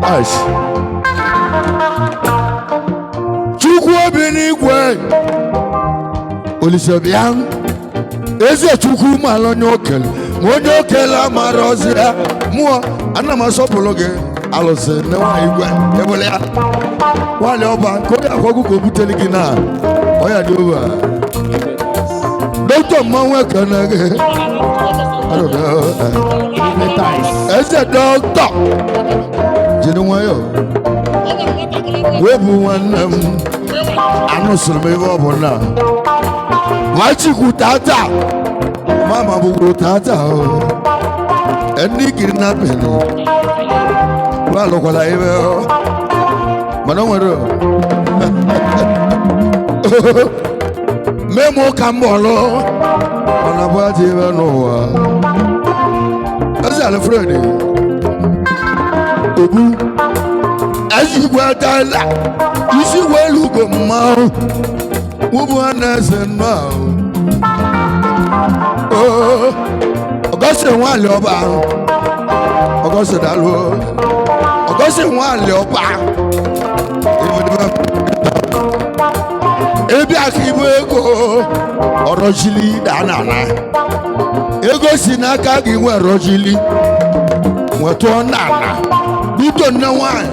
Nice. Chukwu binigwe. Olisabiang. Eze chukwuma lonye okele. Onye okele amara ozia. Mua ana masopolo ge. Alose ne wa igwe. Ebole ya. Wale oba ko ya kwagu ko buteli gina. Oya di over. Doctor manwe kanage. I don't know. Eze doctor. Jinu wayo. Webu wanam. Anu sulme wabona. Wachi kutata. Mama bu kutata. Eni kidnapping. Walo kwa la ibe. Manongwero. Memo kambolo. Onabwati ibe noa. Asa le Freddy. Obu. Asi gwatala. Isi welu go ma. Ubu anase no. Oh. Ogose won le oba. Ogose dalo. Ogose won le oba. Ebi akibu ego. Orojili danana. Ego sinaka gi we rojili. Weto nana. Duto na wan.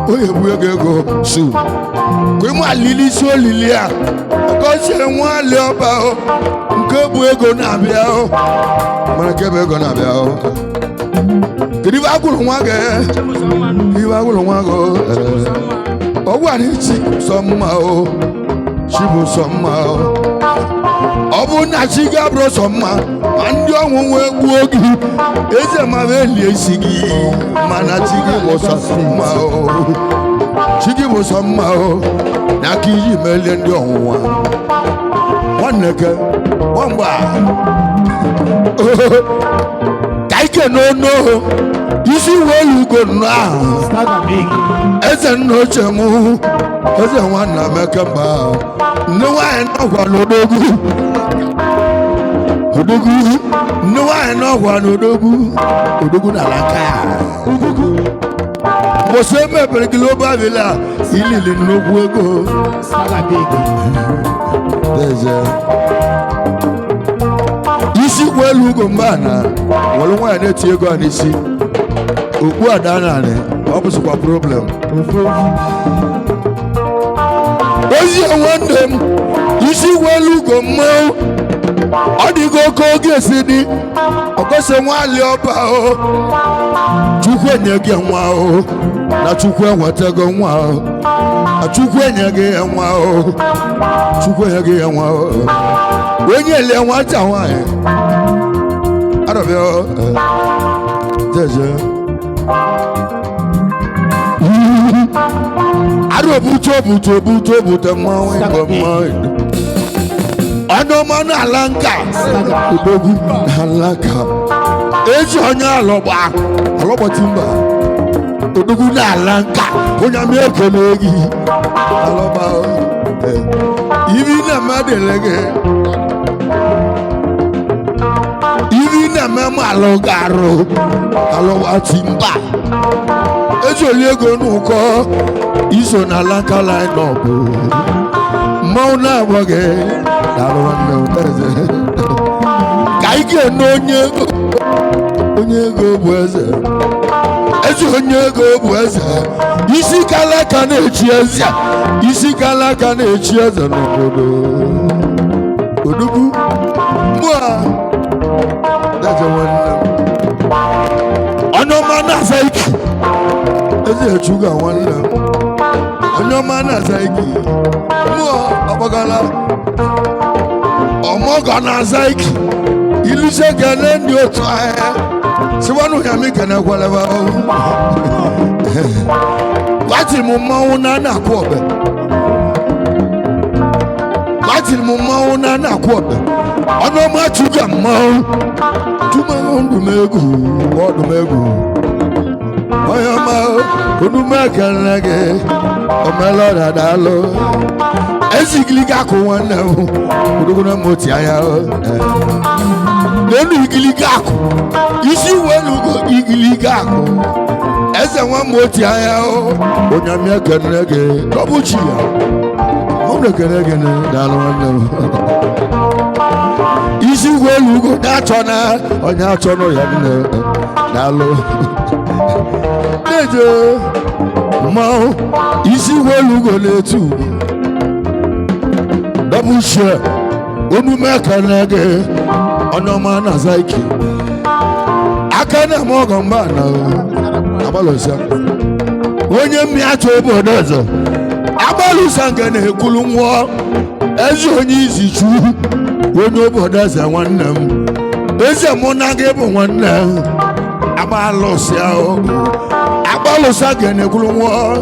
Oye bu ego su. Kwe mu alili so lilia. Ogose won le oba o. Nke bu ego na bia o. Mana ke bu ego na bia o. Kidi ba gulu nwa ge. Kidi ba gulu nwa go. Ogwa ni chi somma o. Chibu somma o. Obu na chiga bro somma. Andi onwo egbu ogi. Eze ma be li esigi. Mana chigi bo somma o. Chigi bo somma o. Na kiji mele ndi onwa. Waneke. Wamba. Kaike no. Isi welu go na. Eze no chemu. Eze wana mekamba. No one no one odogu. Odogu. No one no one odogu. Odogu na Lanka. Moseme per global villa. Ili no buego. Isi welu go mana. Wolu wa na tie go anisi. Ogbu adana ne. Obuso kwa problem. Ozi wondem. Isi welu go mo. Odigo ko gesidi. Ogose nwali oba o. Chukwu enyege nwa o. Na chukwu enwetego nwa o. Na chukwu enyege nwa o. Chukwu enyege nwa o. Wenye le nwa ta nwa e. Arabio. Jeje. Aro buto mawe go mawe. Ano mana Lanka. Odogu Lanka. Eji onya aloba timba. Odogu na Lanka. Onya me ekenegi. Aloba. Ibi na madelege. Ibi na mema alogaro. Aloba timba. Eji oliego nuko. Iso na Lanka line up. Mauna wage. Kaike no onyego bueze. Ezi onyego bueze. Isi kala kana echieze. Isi kala kana echieze n'obodo. Odugu. Mwa. That's one. Onoma na zaiki. Ezi echuga one. Onoma na zaiki. Mwa abagala. Omoga na zaiki. Iluse gane ndi otu ahe. Siwanu yami gane kwaleba o. Wati mu mauna na kwobe. Wati mu mauna na kwobe. Ono ma chuga mau. Tuma ndumegu, odumegu. Oya mau, ndumega nage. Omelo dadalo. ezigiliga akụ nwanne m odogona moti anya n'elu igiliga akụ isi welugo igiliga akụ eze nwa moti anya onye amịa kenere gị n'ọbụchi ya ọ na-ekene gị n'alụ nwanne m isi welugo na-achọ na onye achọ nọ ya n'alụ na-eje mmanwụ isi welugo na-etu Dabushia, onume kanage, onoma na zaiki. Akana moga mbana, abalosa. Onye miato obodozo, abalusa ngene kulumwa. Ezi onye izi chu, onye obodozo nwannem. Eze monage bo nwannem. Abalosa o, abalosa ngene kulumwa.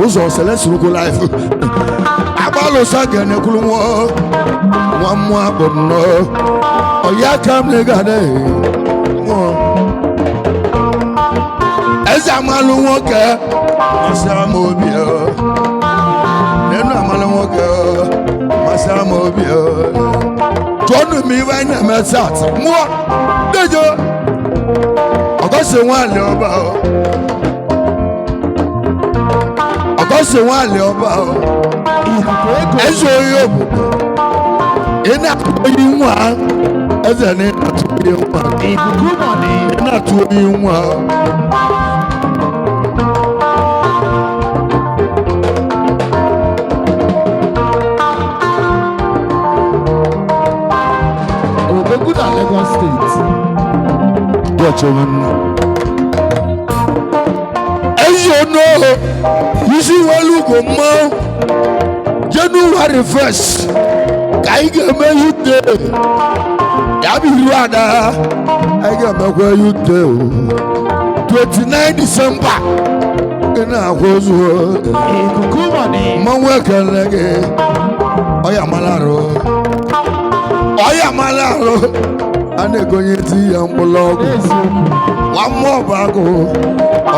Uzo selesi ruko life. Abalosa gene kulumwa mwamwa bonno oya kam ne gade mo eza malu woke masa mobio nenu amalu woke masa mobio jonu mi wa na mesat mo dejo ogose wale oba ogose wale oba Ezo yobu ina tuyi nwa eze ni tuyi nwa ibukuma ni ina tuyi nwa Ogogu na Lagos State Dochewon Ezo no isi walugo mo January 1st, Kaiga me yude. Yabi ruada, Kaiga me kwa yude. 29 December, ina kozo. Kukuma ni. Mangwe kalege. Oya malaro. Ane konyeti ya mbologo. Wamo bako.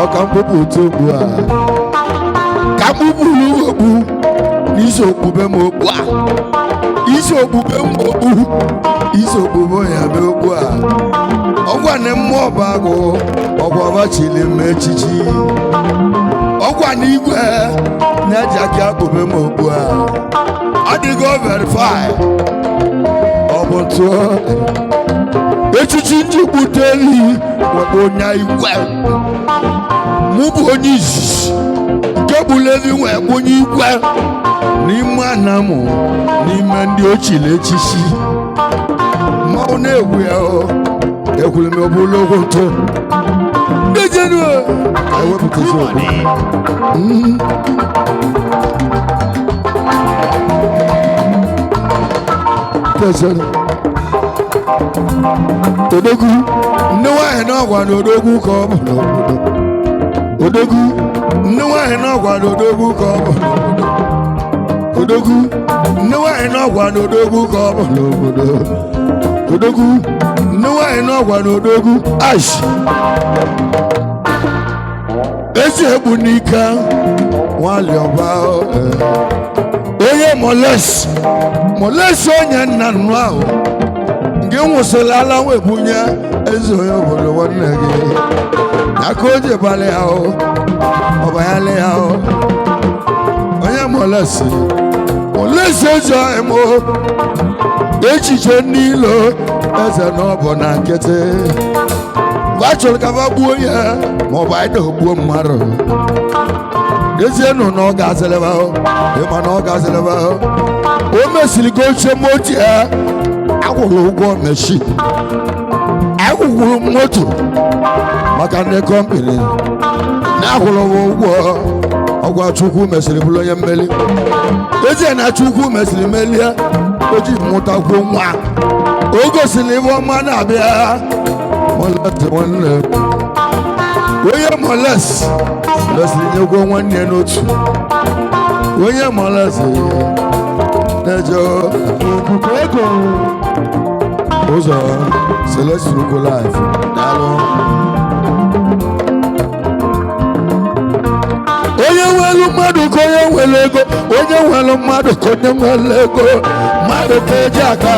Okampupu tubwa. Kamubulu obu. Isokube mokwa isokube mokpu isokube ya mokwa ogwa ne mmụọ bago ogwa bachile mechichi ogwa ni igwe na jaki akube mokwa adigo verify oboto echichi njibuteli onya igwe mubu onyizi kebulevi nwe onyi igwe n'ime anamu n'ime ndị ochile echichi ma ọ na-egwu ya ekwuru m obulu okwu ntụ ndị jenu ewepụtazi odogwu ndị nwaanyị n'ọgwa na odogwu ka ọ bụ n'obodo odogwu ndị nwaanyị n'ọgwa na odogwu ka ọ bụ n'obodo Odogwu nne nwanyị n'ọgwa n'odogwu ka ọ bụ n'obodo Odogwu nne nwanyị n'ọgwa n'odogwu ash ezi egbu n'ike nwali ọba onye moles onye nna nnụ ahụ nke nwụsịrị ala nwebunye ezi onye obodo nwanne gị aka o jebali ahụ ọbanyala ya ahụ onye moles Olesejo emo echiche n'ilo eze n'ọbụ na nkịtị gbachọrọ ka ba gbuo ya ma ọ bụ anyị na-egbuo mmadụ ezie nụ na ọ ga-azịlịba ịma na ọ ga-azịlịba o mesiri ka oche moto ya akwụrụ ụgwọ meshi akwụkwuru moto maka ndị kọmpini na akwụrụ ụgwọ ọgwa Chukwu mesiri bụrụ onye mmeli ezie na Chukwu mesiri melie o ji mụtakwuo nwa o gosiri ibe ọma na-abịa molesi nwanne onye molesi mesiri nyegwo nwanne n'otu onye molesi na-eje ikuku ego ụzọ selesi ugo life daalụ onye nwere mmadụ ka onye nwere ego onye nwere mmadụ ka onye nwere ego mmadụ ka eji aka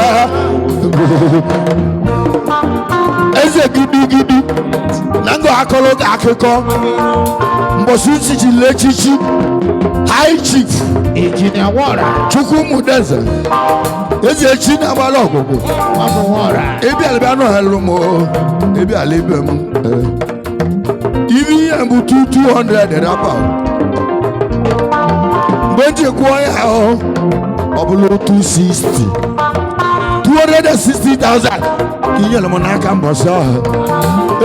eze gidigidi na ndụ akọrọ gị akụkọ mbọsị ichichi lechichi high chief chukwuma udenze eze echi na-agbara ọgwụgwụ ịbịala bịa nọhelụ m ịbịala ibe m ibe ihe bụ 200 rapa mgbe m ji kwụọ ya ahụ ọ bụla 260,000 inyere m n'aka mbọsị ahụ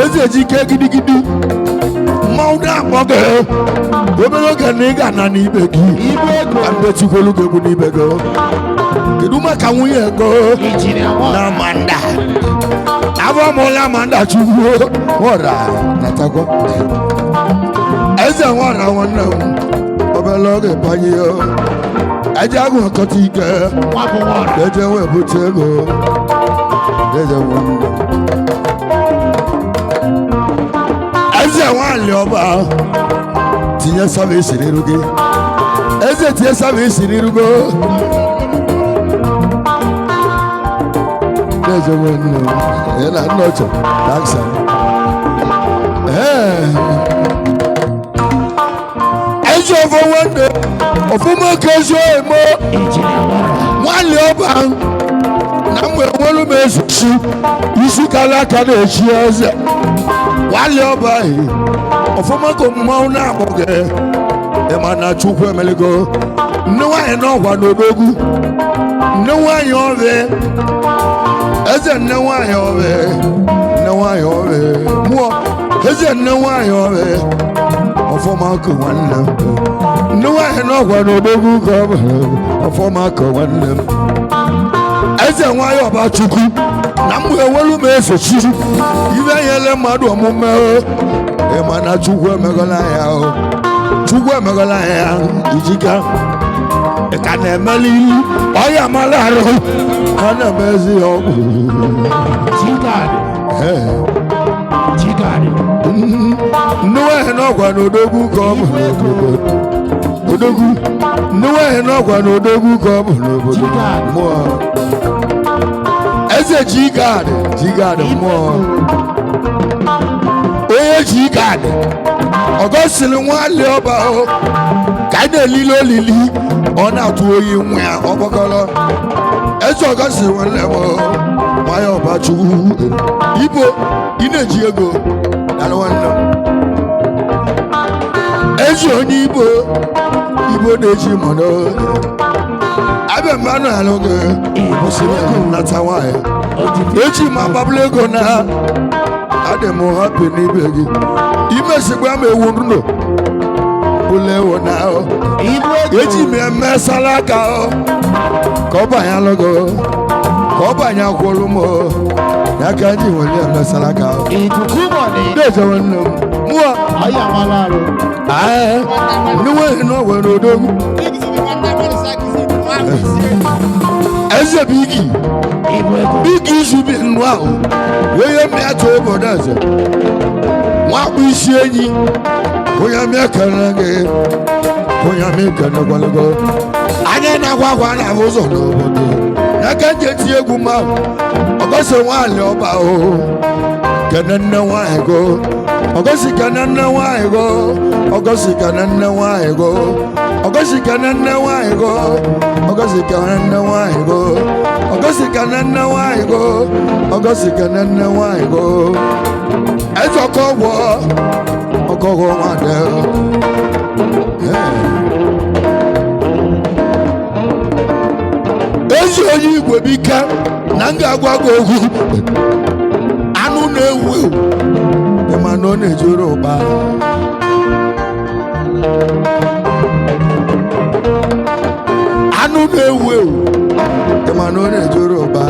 eze ejike gidigidi mmanwụ na-akpọ gị obere oge na ị ga-ana n'ibe gị ka mgbe tikwolu gị egwu n'ibe gị kedu maka nwunye ego na Amanda abụọ mụla Amanda chukwu nwara natakwa eze nwara nwanne m obere oge banye eje agụ nkọta ike eje wee bute ego eze nwanne eze nwanyị ọba tinye savisi n'iru gị eze tinye savisi n'iru gị eze nwanne ya na nnọchọ taksa eze ọfọ nwanne ọfụma ka ezi emo nwanyị ọba na mgbe nwere m ezuchi isi kala aka na-echi eze nwanyị ọba ahụ ọfụma ka mmanwụ na-akpọ gị ịma na chukwu emelego nne nwanyị n'ọgwa n'odogwu nne nwanyị ọbịa eze nne nwanyị ọbịa nne nwanyị ọbịa mụọ eze nne nwanyị ọbịa ọfụma ka nwanne m nne nwanyị n'ọgwa n'odogwu ka ọ bụ ọfụma ka nwanne m eze nwanyị ọba chukwu na mgbe enwelu m esochi ibe nyere mmadụ omume ịma na chukwu emegola ya chukwu emegola ya ijika ka na-emeli ilu ọya mara arụ a na-emezi ya ọgwụ nnuwehe n'ọgwa n'odogwu ka ọ bụ odogwu nnuwehe n'ọgwa n'odogwu ka ọ bụ n'obodo mmụọ eze jigad mmụọ onye jigad ọgọsiri nwale ọba ka a na-elili olili ọ na-atụ oyi nwa ya ọgbakọrọ eze ọgọsiri nwanne m nwanyị ọba chukwu ibo ị na-eji ego na nwanne m ezi onye igbo na-eji mmanụ abịa mmanụ alụ gị nata nwanyị eji m agbabula ego na adị m hapi n'ibe gị imesigba m ewu ndụ ụlọ ewu na eji m eme sara aka ka ọ banye alụ gị ka ọ banye akwụrụ m ya ka ndị nwere emesara aka na-eje nwanne m mụọ nweghị na nwere odogwu eze bigi izubi nnụ ahụ onye mmịatụ obodo eze nwakpụ isi enyi onye mmekere gị onye mmekenekwalego anya na-agwa agwa na-abụ ụzọ n'obodo n'aka nje eti egwu mmanwụ ọgọsị nwanyị ọba kene nne nwanyị go ọgọsị kene nne nwanyị go ọgọsị kene nne nwanyị go ọgọsị kene nne nwanyị go ọgọsị kene nne nwanyị go ọgọsị kene nne nwanyị go ọgọsị kene nne nwanyị go eze ọkọgwọ nwadị ezi onye igwe bike na m ga-agwa gị okwu anụ na-ewu ewu ịma na ọ na-ejuru ụba anụ na-ewu ewu ịma na ọ na-ejuru ụba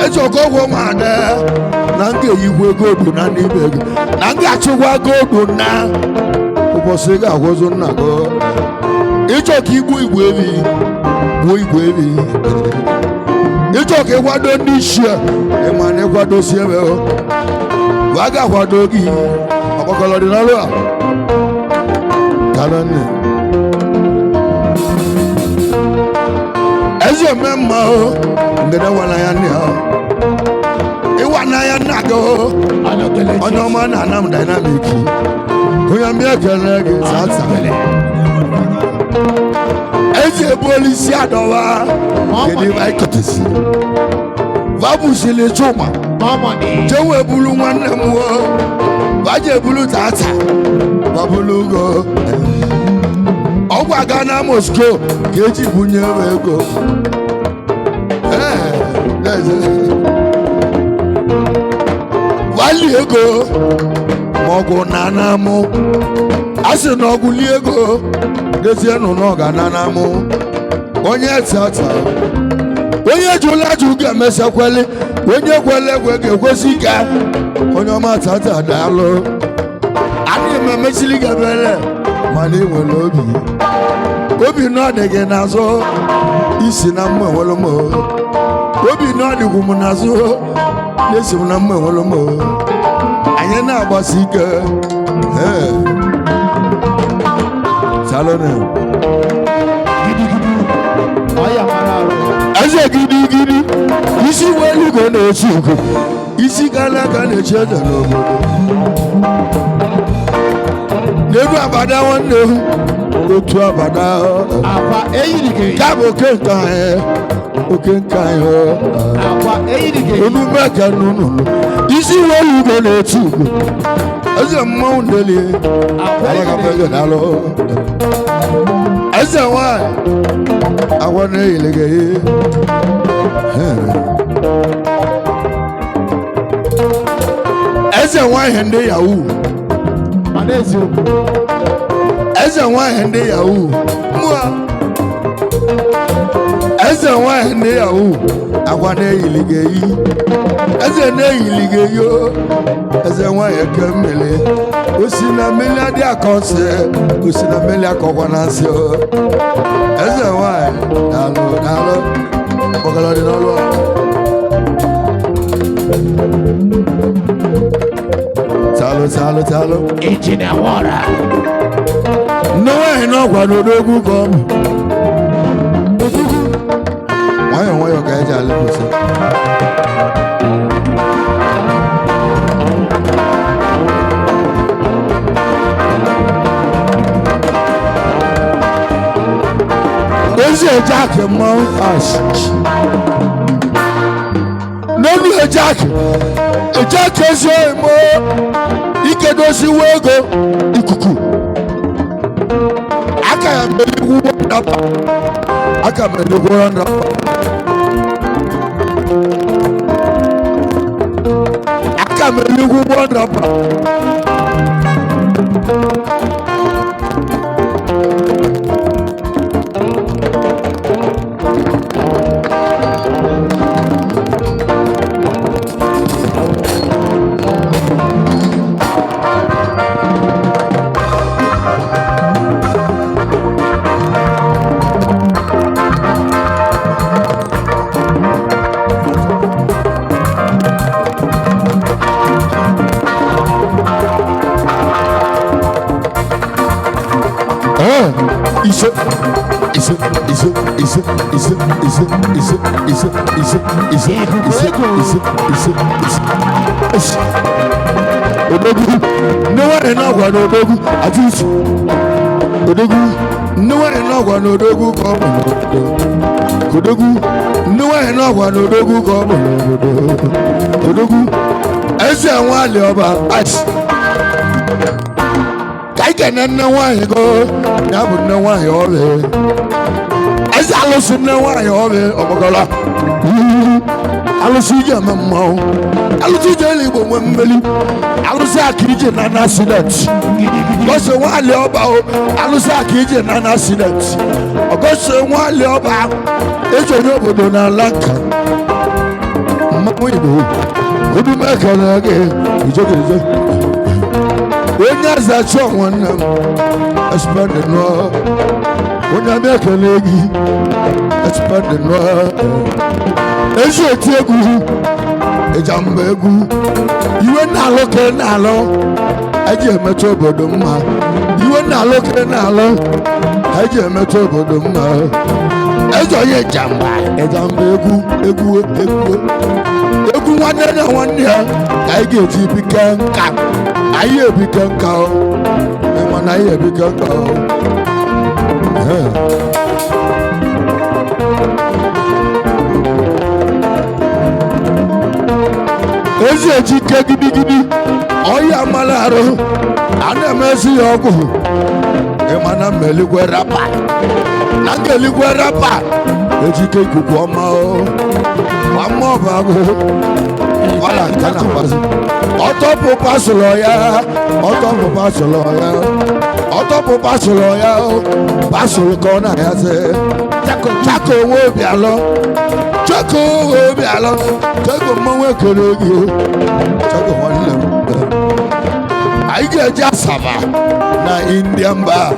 ezi ọkọgwọ nwadị na m ga-eyikwa godu na n'ime gị na m ga-achịkwa godu na ụbọchị ị ga-agwụzụ nna gị ịchọ ka igbu igwe ebi gbuo igwe ebi ịchọ ka ịkwado ndị isi ịma na ịkwadosi ebe wa ga-akwado gị ọkpọkọrọ dị n'ọrụ a talone ezo memma o ngada wana ya ni o iwana ya nago ono ma na nam dynamic oya mi akele ge sasa eje police adowa gedi ba ikotisi babu sile chuma mama ni jewe bulu nwanne m o baje bulu tata babulu go ogwa ga na Moscow geji bunye ego wali ego mogo nana mu asi na oguli ego dezie no no ga nana mu onye tata onye jula juga mesekwele onye kwele gwe kwesika onye ma tata dalo ani me mesili gabele mani wele obi no de ge nazo isi na mma wolomo obi no de gumu nazo yesi na mma wolomo anye na agbasike salone aya mararo aje gidi isi welu go na osugo isi gala ga na chede no nedu abada wonne otu abada apa eyirike kabo kenkan okenkan apa eyirike onu meka nunu isi welu go na osugo aje mma ndele apa ga pege dalo aje wa awane ilege eze nwa hende yahu manezi eze nwa hende yahu mwa eze nwa hende yahu awane ilege eze ne ilege yo eze nwa yekemele osina mele adi akonse osina mele akokwananse eze nwa dalo bogalo di nolo Talo. Ejina wara. No way no kwa no dogu kom. Wayo ka eja le ko se. Eze jack mo ash. No ni jack. Jack eze mo. Ikedosi wego ikuku aka ya melugu ndapa aka melugu ndapa aka melugu ndapa No one in our no dogu, at least Odogu, no one in our no dogu come. Odogu, no one in our no dogu come. Odogu, as I want your ice. I can't know why you go, I would know why you're there. As I listen, know why you're there, Omogola. Alusia mamma, Alusia Wembeli, Alusa Kitchen and accident. Because one Leoba, Alusa Kitchen and accident. Because one Leoba, it's a Yobodo na Lanka. Who do make again? You joke it. When there's a strong one, I spend the noir. When I make a leggy, I spend the noir. Eji eti egwu ejambegu iwe na aloke na alo eji emetụ obodo mma iwe na-alụ ka na-alụ eji emetụ obodo mma eze onye jamba egwu nwanne na nwanne ya ka anyị ga-eji bike nka anyị ebike nka mana anyị ebike nka ezi ejike gidigidi ọya mara arụ a na-emezi ya ọgwụ ịmana mmeligwe rapa na ngeligwe rapa ejike ikuku ọma ọma ọba agụ ọla nka na mgbazi ọtọpụ pasụlọ ya pasụlụ ka ọ na-ayazi chako onwe obi alọ chako mmanwụ ekele gị chako nwanne m anyị ga-eji Asaba na Indian bar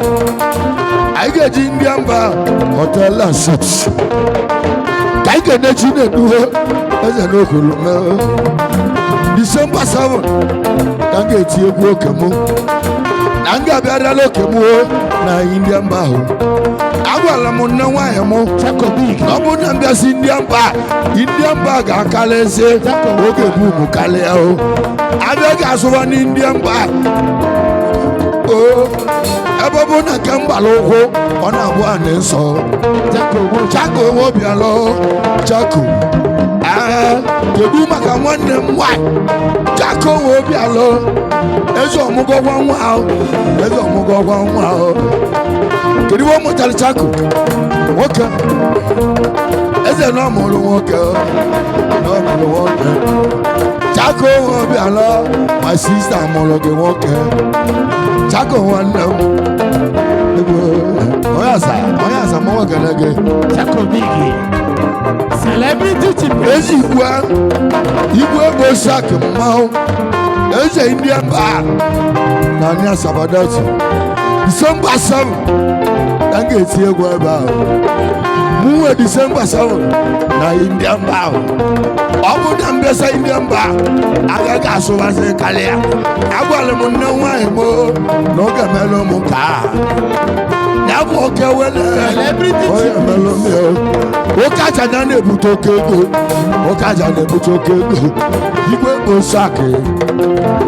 anyị ga-eji Indian bar hotel and suites ka anyị ga-ene Chinedu eze n'okolu December 7 ka m ga-eti egwu oke mụ na m ga-abịarịala oke mụ na Indian bar ahụ agwala m nne nwaanyị m ọ bụ na mbịasị Indian bar ga-akalịsị oge buumu karịa abịa ga-asụba n'Indian bar ebe ọ bụ na nke mgbala ụkwụ ọ na-abụ anị nsọ chako onwe obialọ chako kedu maka nwanne m nwanyị chako onwe obialọ eze ọmụgwọ nwa ahụ kedu iwe ọ mụtara chako nwoke eze na ọ mụrụ nwoke chako onwe obialọ my sister mụrụ gị nwoke chako nwanne m onye asa mụnwe gele gị chako bigi celebrity chief ezi igwe bụ shaki mmanwụ eze Indian bar na anyị Asabadatu December 7 ka m ga-eti egwu ebe ahụ mụ nwe December 7 na Indian bar ọ bụ na mbesa Indian bar agaghị asụbasị karịa agwala m nne nwaanyị m na oge melụ m ka ya bụ oke wele onye melụ m oke aja na-ebute oke ego igwe bụ shaki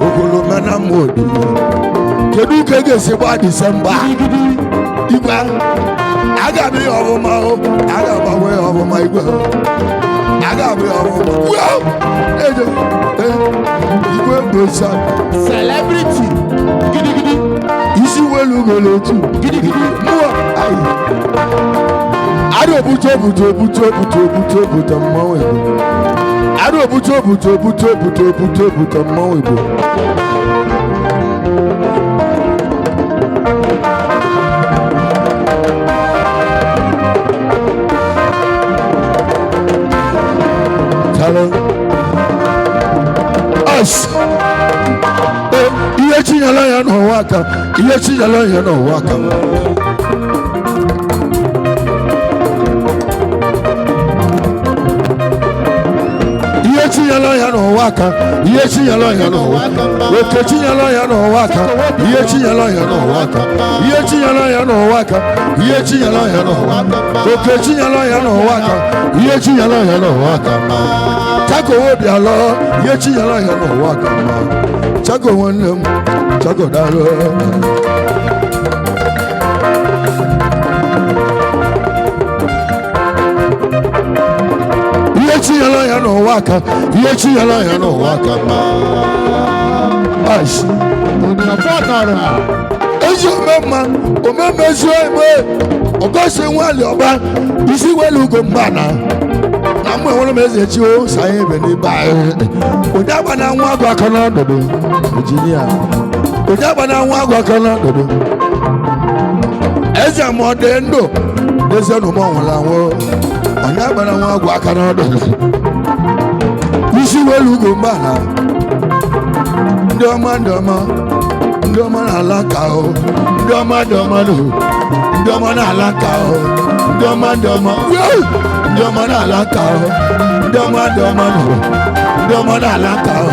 ogolomena modu kedu ka e ga-esi gba Disemba igwe aga-abụ ya ọbụma aga-agbanwe ya ọbụma igwe aga-abụ ya ọbụma igwe bụ shaki celebrity gidigidi isi welu ugolo otu gidigidi mmụọ ayi ada obute mmanwụ Igbo ada obute mmanwụ Igbo ihe chinyela ya n'ụwa aka ihe chinyela ya n'ụwa oke chinyela ya n'ụwa aka ihe chinyela ya n'ụwa aka ihe chinyela ya n'ụwa aka ihe chinyela ya n'ụwa oke chinyela ya n'ụwa aka ihe chinyela ya n'ụwa aka chako obi alọ ihe chinyela ya n'ụwa aka chako nwanne m chako daalụ ihe chinyela ya n'ụwa aka ihe chinyela ya n'ụwa aka ezi omeme ezi eme ogosi nwali ọba isi welu ugo mbana na mgbe nwere m eze chi o sanye ebe n'ibe anyị onye agba na nwa agụ aka n'ọdụdụ injinia onye agba na nwa agụ aka n'ọdụdụ eze ma ọ dị ndụ eze na ụmụ nwụrụ anwụ onye agba na nwa agụ aka n'ọdụdụ isi welu ugo mbana ndị ọma na-ala nka o ndị ọma na-ala nka o ndị ọma na-ala nka o ndị ọma na-ala nka o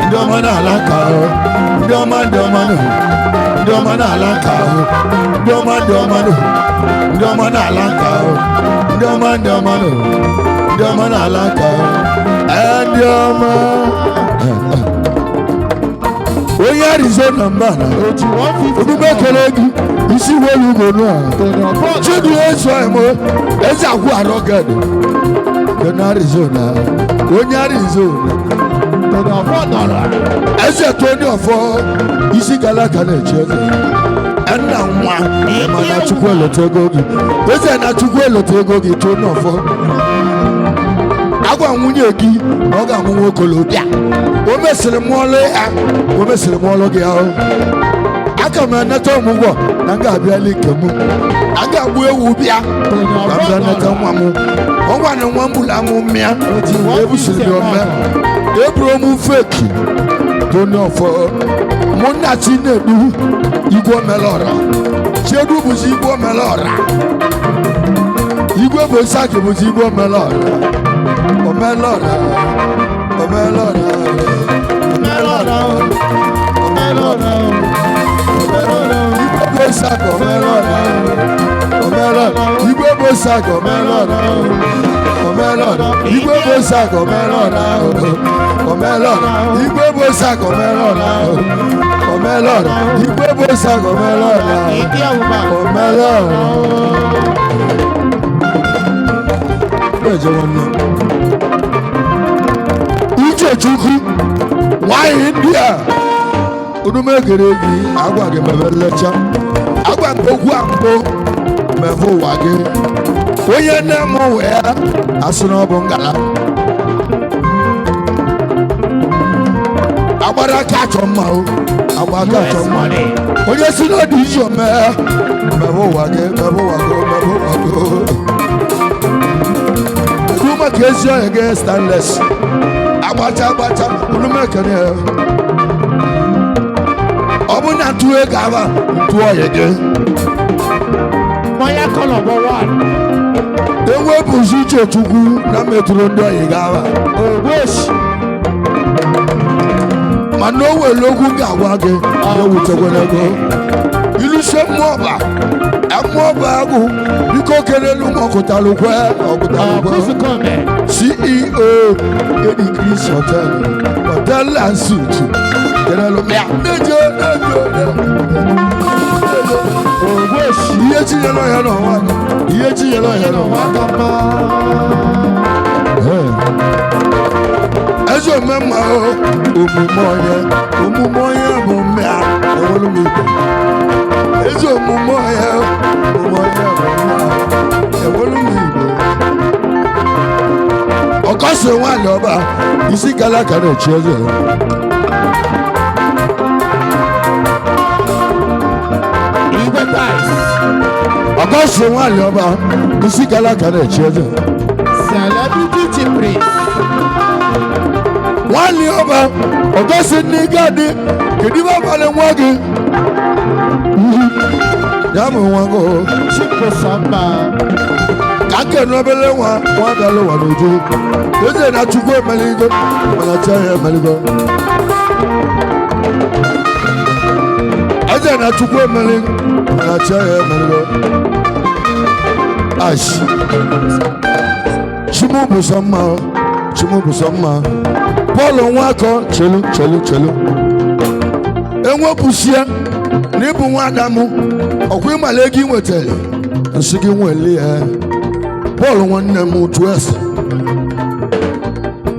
ndị ọma na-ala nka ndị ọma na Lanka ndị ọma ndị ọma ndị ọma na Lanka ndị ọma ndị ọma ndị ọma na Lanka ndị ọma onye Arizona mba na omume kere gị isi welu ugonu a chidu eso emo ezi agwụ arọgede na Arizona onye Arizona eze Tony ọfọ isi gala ka na-echi eze nna nwa mana Chukwu elota ego gị eze na Chukwu elota ego gị Tony ọfọ agwa nwunye gị na ọ ga-amụ nwokolobịa o mesịrị mụọlụ ya o mesịrị mụọlụ gị ahụ aka m eneta ọmụgwọ na m ga-abịala ike m a ga-agbu ewu bịa ma m bịa neta nwa m ọnwa na nwa m gburu amụ mmịa ebusiri m ome eburu m feki Tony ọfọ mụ nna Chinedu igwe omelọra Chiedu bụzi igwe omelọra igwe bụ Isaki bụzi igwe omelọra omelọra omelọra omelọra omelọra igwe bụ Isaki omelọra omelọra igwe bụ Isaki omelọra omelọra igwe bụ Isaki omelọra omelọra igwe bụ Isaki omelọra omelọra igwe bụ Isaki omelọra omelọra Uche Chukwu nwanyị ndị a onume gere gị agwa gị mebe nlecha agwa gị okwu akpụ mebe ụwa gị onye nne m wee asị na ọ bụ ngala agbara aka achọ mma agba aka achọ mma onye si na ọ dị iche mee mebe ụwa gị mebe ụwa gị mebe ụwa gị maka ezi onye gị stainless agbacha agbacha onume kene ọ bụ na ntụ ego aba ntụ oyi gị Maya color number 1. ewepụzi Uche Chukwu na metụrụ ndị oyi gị aba mana o were okwu ga-agwa gị ewutekwara ego ilusie mmụọba agụ biko kelelu m ọkụtalụkwe CEO Edi Chris Hotel and Suit kelelu m ya ihe tinyere ya n'ọnwa ihe tinyere ya n'ọnwa eze omemma omume onye bụ mmea ewelu m igbo eze omume onye bụ mmea ewelu m igbo ọkọsi nwanyị ọba isi gala ka na-echi eze ọkọsi nwanyị ọba isi gala ka na-echi eze Celebrity chief priest. nwanyị ọba ọgọsi ndị gadị kedu ibe abalị nwa gị ya bụ nwa gị Chikusamba. ka nke n'obele nwa bịala ụwa n'uju eze na Chukwu emeligo mana tia ya emeligo eze na Chukwu emeligo mana tia ya emeligo ashi chimu bụ sọ mma Paul Nwakọ chelu enwepụsie na ịbụ nwa Adamu ọkwa ịmala ego ị nwetara nsị gị nwele ya Paul nwanne m otu ese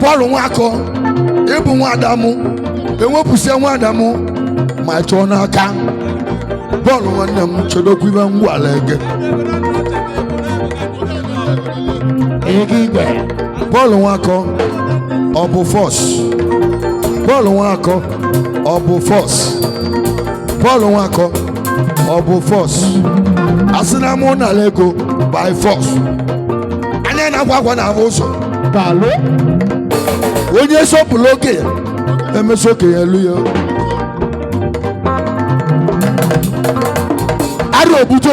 Paul Nwakọ ịbụ nwa Adamu enwepụsie nwa Adamu ma chọọ n'aka Paul nwanne m chedokwa ibe ngwala ege Igwe. Paul Nwakọ ọ bụ fọs Paul Nwakọ ọ bụ fọs Paul Nwakọ ọ bụ fọs asị na mụ na ego by force anya na-agwa agwa na ahụ ụzọ Balo. onye sọpụrụ okenye emesi okenye elu ya arụ obute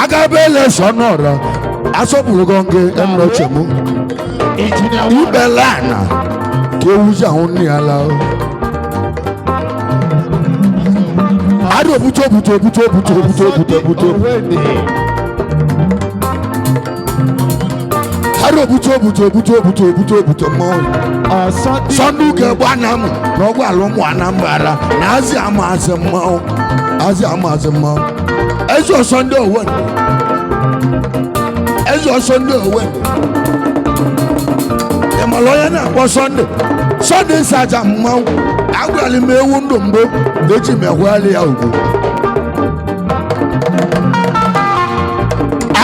agaba elesọ n'ọra asọpụrụ gọ nke emnochemu Engineer ibelana ka ewuzi ahụ nne ya la Ado buto. Ado buto mo. Sunday ke bwana mo. No gwa lo mo Anambra. Na azi amaze mo. Ezo Sunday owen. Emaloya na kwa Sunday saja mo. Agwali mewu ndombo. Eji mehwali ya ugo.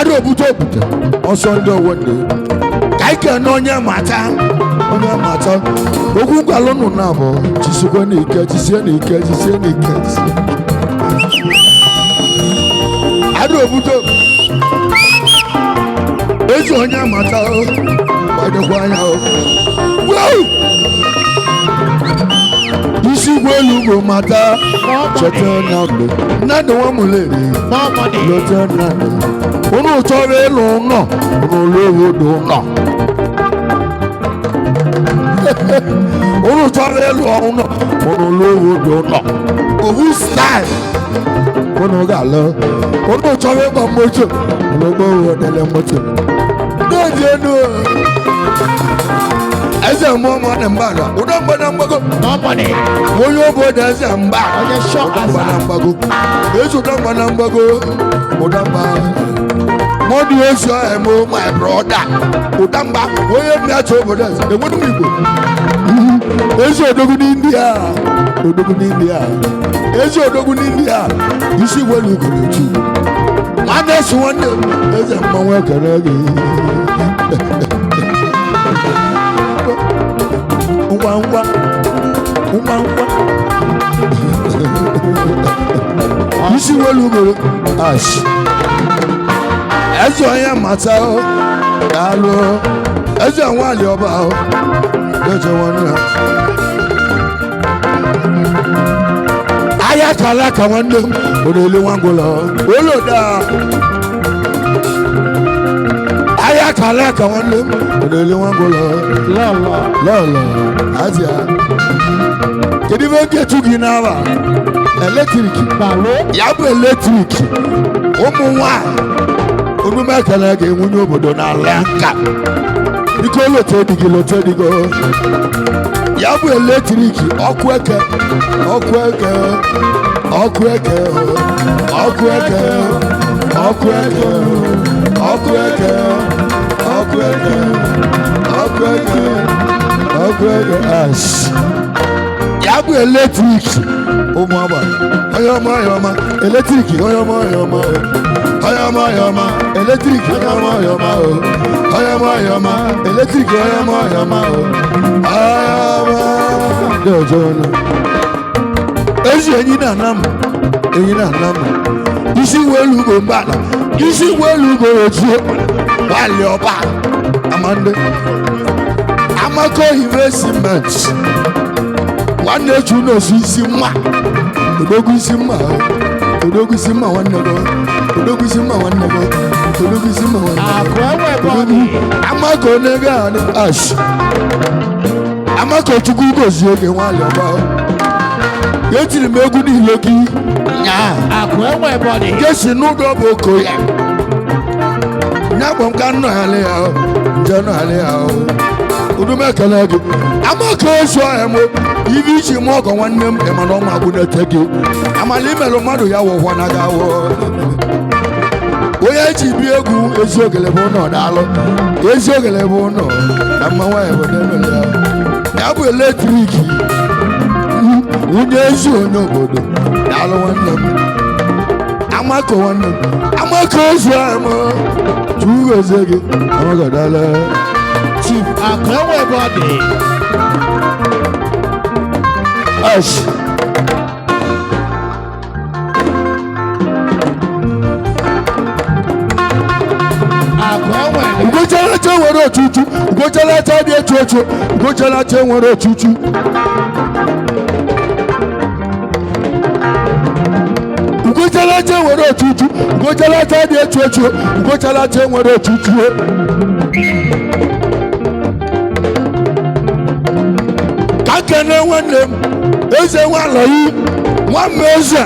Ado buto. On Sunday owen. Kaike no nya mata. Ogun gwa lonu na bo. Chisikwe ni ike. Ado buto. Ezo nya mata o. Wade kwa nya o. Wow! Isi gwelu go mata. Chete na mbe. Nado wa muleri. Lote na mbe. Unu tore lo no. Unu lewo do no. Unu tore lo no. Unu lewo do no. Owu style. Unu galo. Unu tore ba mojo. Unu go dele mojo. No. Eze mama na mbaga. Udamba na mbago. Nobody. Onyeobodo eze mba. Onye shop Udamba na mbago. Ezo udamba na mbago. Udamba. Modi Oso emo my brother. Udamba. Onye mbiacho obodo eze. Enwenu Igbo. Ezo odogu n'India. Ezo odogu n'India. Isi welu kurutu. Mane suwande. Eze mmanwe kerege. Ngwa. Isi welu goro. Ash. Ezo ya mata o. Dalo. Ezo nwali oba o. Ezo wanu. Aya kala ka wande. Olele wangola. Oloda. Aya kala ka wande. Olele wangola. Lala. Azia. Kedi venge tugi nawa. Electric. Balo. Yabu electric. Omunwa. Onume kala ge Onyeobodo na Lanka. Iko lote digo. Yabu electric. Okweke. Ash. Yabu electric. Omwaba. Oyoma. Electric. Oyoma. Electric. Oyoma. Electric. Oyoma. Dojona. Ezi enyi na nam. Isi welu go mbala. Isi welu go ojo. Wale oba. Amande. Amako investment. Wane chuno isi mma. Odogu isi mma wane go. Akwewe body. Amako nega ni ash. Amako chukwu gozi oge wale oba. Yetiri megu ni loki. Nya. Akwewe body. Jesi nudo boko ya. Nyabom kan no hale ya. Njano hale ya. Udume kalagi. Amako so emo. Ivi chi mo ko wannem e ma no ma bu na tagi. Amali melo madu ya wo hwana ga wo. Oya chi bi egu eziogele bo no dalo. Eziogele bo no. Amma wa e bo de no ya. Ya bu electric. Unye ezo Onyeobodo. Dalo wannem. Amako wannem. Amako so emo. Tugo zege. Amako dalo. Chief Akwewe body. Ash. Akwewe. Ugochala che nwere otutu. Ugochala che dị echu. Ugochala che nwere otutu. Ugochala che nwere otutu. Ugochala che dị echu. Ugochala che nwere otutu. Ka kene nwanne m. Eze nwalọ yi. Nwa m eze.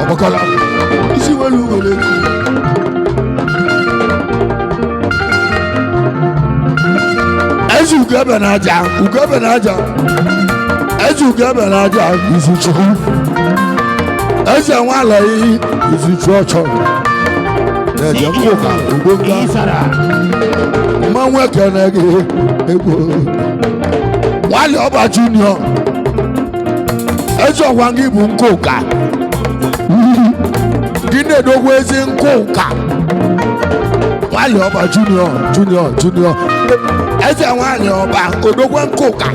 ọgbakọla isi welu ugolo ezi ugebe na aja ugebe na aja ezi ugebe na aja izu chukwu eze nwala iyi izu chọchọ na-eje mkpụka ugbonga mmanwụ ekene gị egwu nwale ọba junior eze ọgwa gị bụ nkụka gị na-edogwu ezi nkụka nwale ọba junior eze nwale ọba odogwu nkụka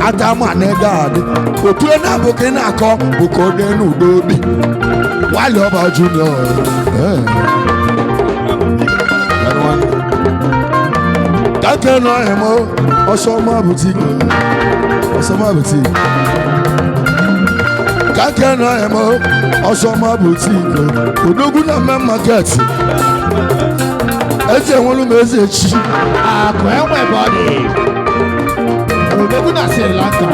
atamanne gaadị otu na-abụ ka ị na-akọ bụ ka ọ dị n'udo obi nwale ọba junior kake nọ emo ọsọma butiki kake nọ emo ọsọma butiki odogwu na mme market eze nwelu m eze chi Akụ enwe bọdị. Odogwu na Sri Lanka.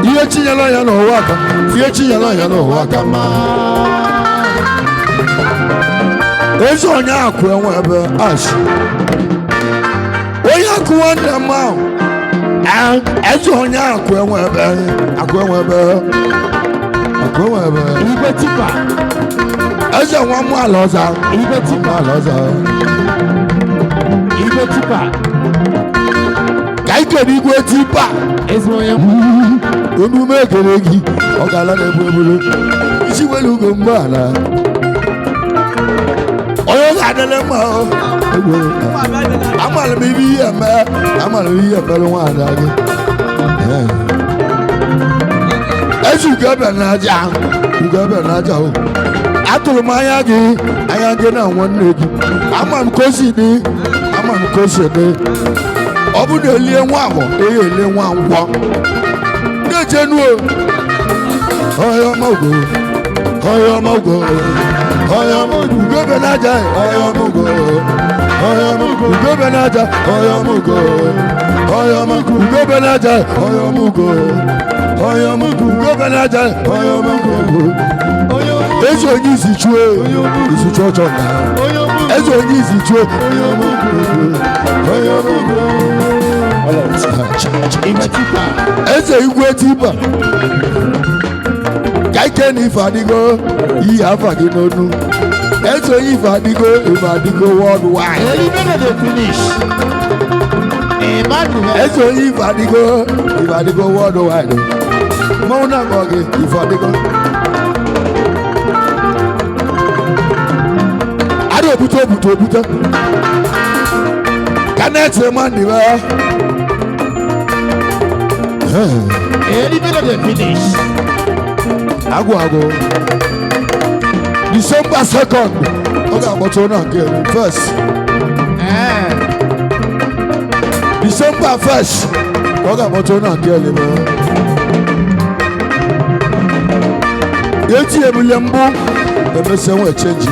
ihe chinyela ya n'ụwa aka ezi onye akụ enwe ebe ash onye akụ nwanne m ahụ ezi onye akụ enwe ebe Igwe tipa. eze nwa m ala ọza Igwe tipa. ka ike n'igwe tipa Ezigbo onye omume ekele gị ọ ga-ala na-ebu ebulu isi welu ugo mgbaala onye ga-adịle mma amara m ihe emere nwaanyị gị ezi ugebe n'aja o atụrụ m anya gị na nwanne gị ama m ka o si dị ọ bụ na elie nwa ahụ ele nwa ngwọ na-ejenuo ọya ọmọgwụ ugebe n'aja ugebe n'aja eze onye isi chuo isi chọchọ na eze onye isi chuo eze igwe tipa ka ike na ife adịgo iyi afa gị n'onu eze onye ife adịgo worldwide eze onye ife adịgo worldwide mmanwụ na-akpọ gị ife adịgo adị obute ka na-ete mmadụ ibe agwụ December 2nd ọ ga-agbata na nke first December 1st ọ ga-agbata na nke elebe eji ebule mbụ emesịa nwe chenji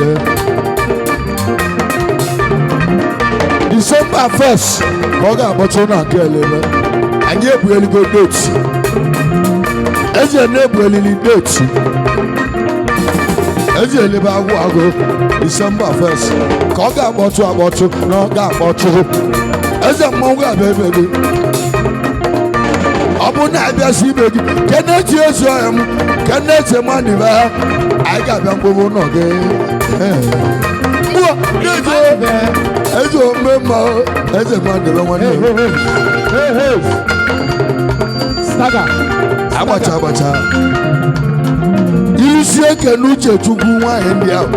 December 1st ka ọ ga-agbata na nke elebe anyị ebugheligo date eze na-ebuhelili date ezi elebe agwụ December 1st ka ọ ga-akpọtụ na ọ ga-akpọtụ eze mmọnwụ ga-abịa ebe gị ọ bụ na-abịasị ibe gị keneti ezi ọhịa m keneti manibe ha anyị ga-abịa mkpụrụ ụlọ gị eze ome mma eze manibe nwanne agbacha isi eke n'uche chukwu nwaanyị ndị ahụ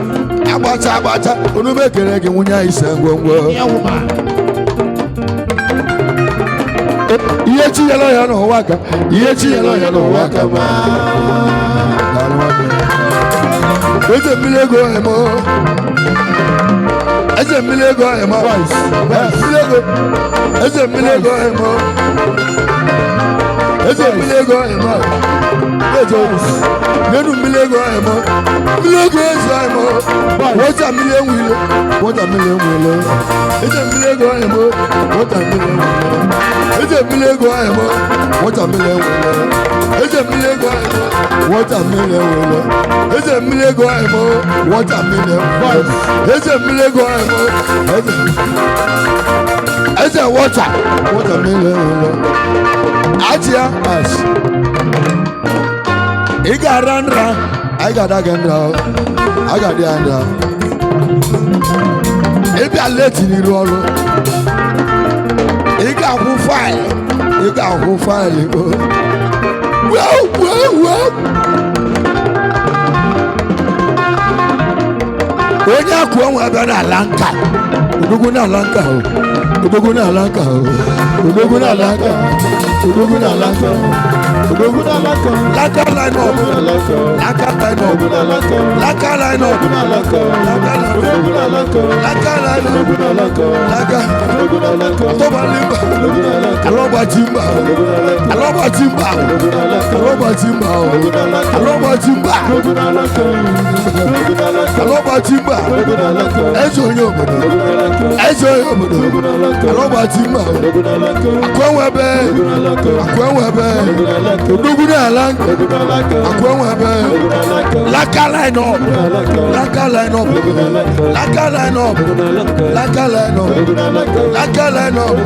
agbacha onume ekele gị nwunye anyị se ngwongwo ihe chinyela ya n'ụwa aka eze mmiri ego emo eze mmiri ego nenu mmiri ego ezi ahụ wọta mmiri enwile eze mmiri ego ahụ wọta mmiri enwile eze eze mmiri ego ahụ mo watermelon wele eze mmiri ego ahụ mo watermelon wele eze mmiri ego ahụ mo watermelon wele eze mmiri ego ahụ mo eze watermelon wele atia as ị ga-ara nra anyị ga-ada gị nra a ga-adị ya nra ebe a leti n'iru ọrụ ị ga-akwụ faịlị onye akụ onwe abịa na Lanka odogwu na Lanka odogwu na Lanka odogwu na Lanka odogwu na Lanka odogwu na Lanka Lanka line up Lanka line up Lanka line up Lanka line up Lanka toba limba aloba timba aloba timba aloba timba aloba timba aloba timba ezo Onyeobodo aloba timba akwenwebe odogwu na Lanka akwenwebe Lanka line up Lanka line up Lanka line up Lanka line up Lanka line up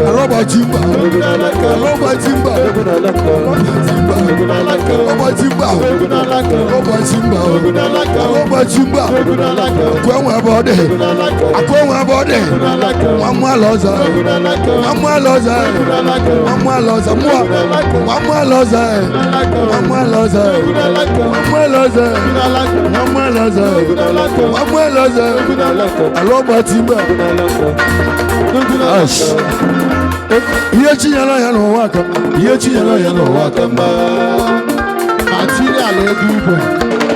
aloba timba aloba timba aloba timba akwenwebe Mamaloza aloba timba ihe chinyela ya n'ụwa aka ihe chinyela ya n'ụwa aka material ego igwe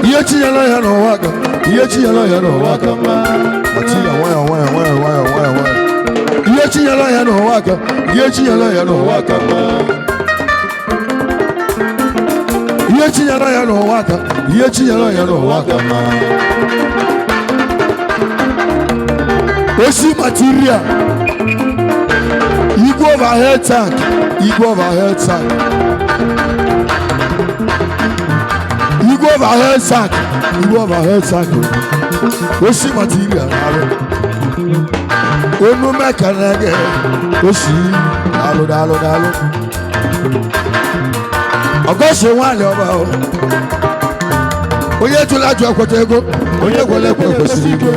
ihe chinyela ya n'ụwa aka ihe chinyela ya n'ụwa aka material nwayọ ihe chinyela ya n'ụwa aka ihe chinyela ya n'ụwa aka ihe chinyela ya n'ụwa aka ihe chinyela ya n'ụwa aka osi material igwe overhead tank igwe overhead tank igwe overhead tank igwe overhead tank osi material onu mekanege osi dalu ọgọsị nwanyị ọba onye tụla ajụ ekweta ego onye gwele ekwe kwesịrị ego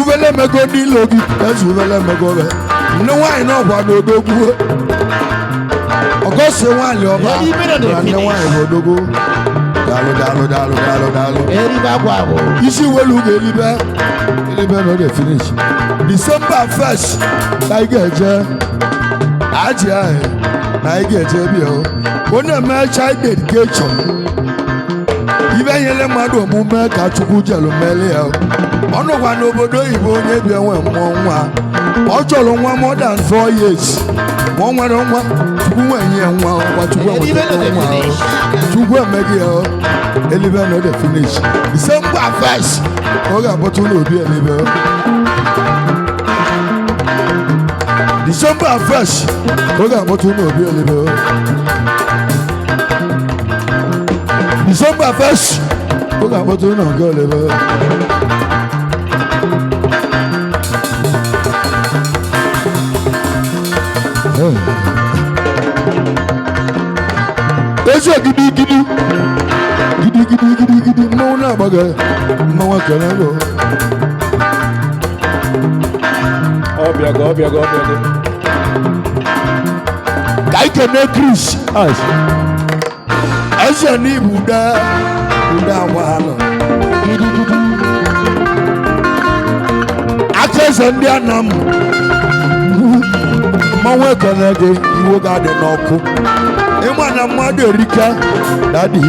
uvele mego n'ilo gị ezi uvele mego be nne nwanyị n'ọgwa n'odogwu ọgọsị nwanyị ọba na nne nwanyị n'odogwu dalu isi welu ga-elibe no dey finish December 1st na ị ga-eje aji ahụ na ị ga-eje bịa ọ na-eme child dedication ibe nyere mmadụ omume ka Chukwu jelu mele ya ọ nọkwa n'obodo oyibo onye bi enwe mmụọ nwa ọ chọrọ nwa more than 4 years ma ọ nwere nwa Chukwu nwenye ya nwa ọkwa Chukwu enweta nwa Chukwu emeghị ya elibe no dey finish December 1st ọ ga-abụtụ n'obi elibe December 1st ọ ga-abụtụ n'obi elibe December 1st ọ ga-abụtụ n'oge elibe ezi gidi mmanwụ na-agbaga mmanwụ ekele go ọbịago ka ike na Chris eze n'ibu ude agwa alụ aka eze ndị Anam mmanwụ ekele gị iwu ga-adị n'ọkụ ịma na mmadụ erika dadị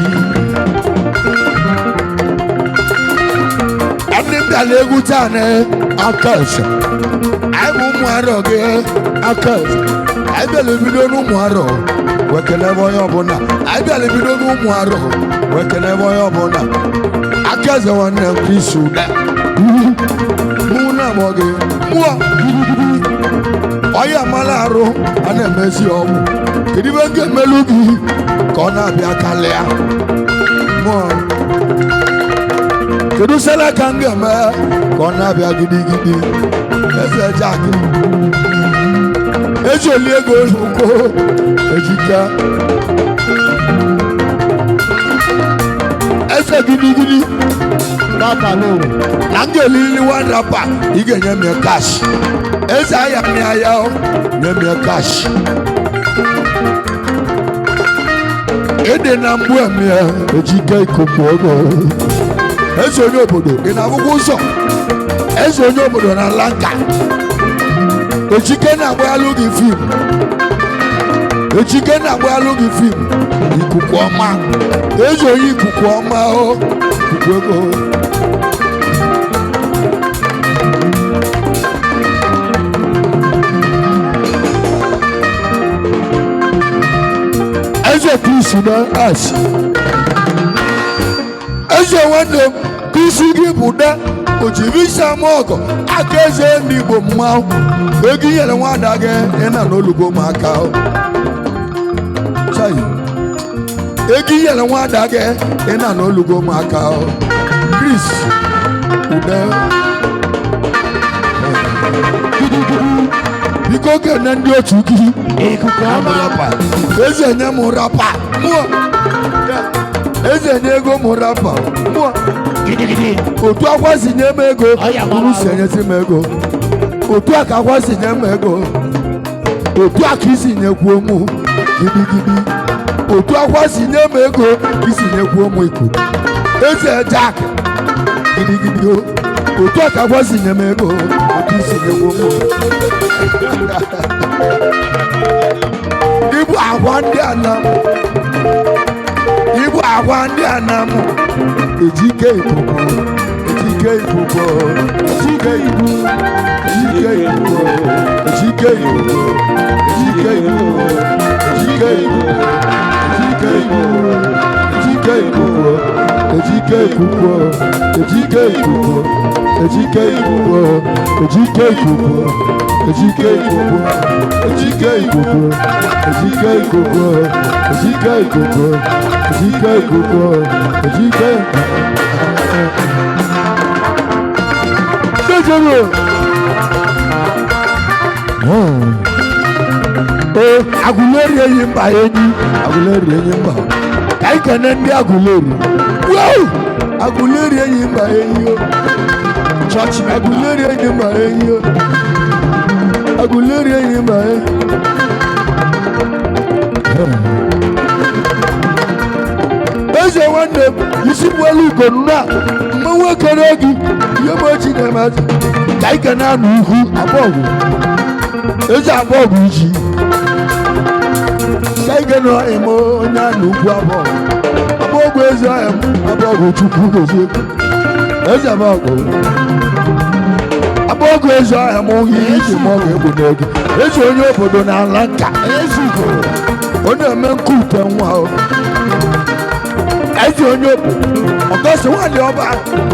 ndị mbịala egwu taa na aka eze anyị bụ ụmụ arọ gị aka eze anyị bịala ebido n'ụmụ arọ wekele ebe onye ọbụla anyị bịala ebido n'ụmụ arọ wekele ebe onye ọbụla aka eze nwanne m Chris Ude mụ na mọ gị mụọ ọya mara arụ a na-emezi ọgwụ kedu ibe ga-emelu gị ka ọ na-abịa kalịa mụọ kedu sele ka m ga-eme ka ọ na-abịa gidigidi eze jakị eji oli ego oko ejike eze gidigidi na m ga-elili one rapa ị ga-enye m ya kash eze aya m ya nye m ya kash ede na mgbu eme ya ejike ikuku ogo eze onye obodo ị na-abụkwa ụzọ eze onye obodo na Lanka ejike na-agbaghalụ gị fim ejike na-agbaghalụ gị fim ikuku ọma eze onye ikuku ọma o ikuku ego eze kristi na asị eze nwanne m kristi gị bụ de ojivisa m ọgọ aka eze ndị Igbo mmanwụ ego inyere nwada gị ịna n'olugo m aka ego inyere nwada gị ịna n'olugo m aka Chris ude biko kene ndị otu gị eze nye m rapa mụọ eze nye ego m rapa mụọ otu akwa si nye m ego uru si enyesi m ego otu a ka akwa si nye m ego otu a ka isi nyekwuo mụ gidigidi otu akwa si nye m ego isi nyekwuo mụ ikuku eze jak gidigidi otu a ka akwa si nye m ego otu isi nyekwuo mụ ibu agwa ndị anam ibu agwa ndị anam ejike ikuku ejike ikuku ejike ikuku ejike ikuku ejike ikuku ejike ikuku ejike ikuku ejike ikuku ejike ikuku ejike ikuku ejike ikuku ejike ikuku ejike ikuku ejike ikuku ejike ikuku ejike ikuku ejike ikuku ejike dejero aguleri enyi mba enyi aguleri enyi mba ka ikene ndị aguleri wow aguleri enyi mba enyi church aguleri enyi mba enyi aguleri enyi mba enyi eze nwanne m isi gbelu ugo nna mgbe nwekere gị ihe m ochi na-emetụ ka ike na-anụ ugwu abọgwụ eze abọgwụ iji ka ike na eme onye anụ ugwu abọgwụ eze ọhịa m abọgwụ chukwu gozie eze abọgwụ eze ọhịa m ihe iji ma ọ ga-egbu n'oge eze onye obodo na Lanka ọ na-eme nkute nwa eze onye obodo ọgọsị nwadị ọba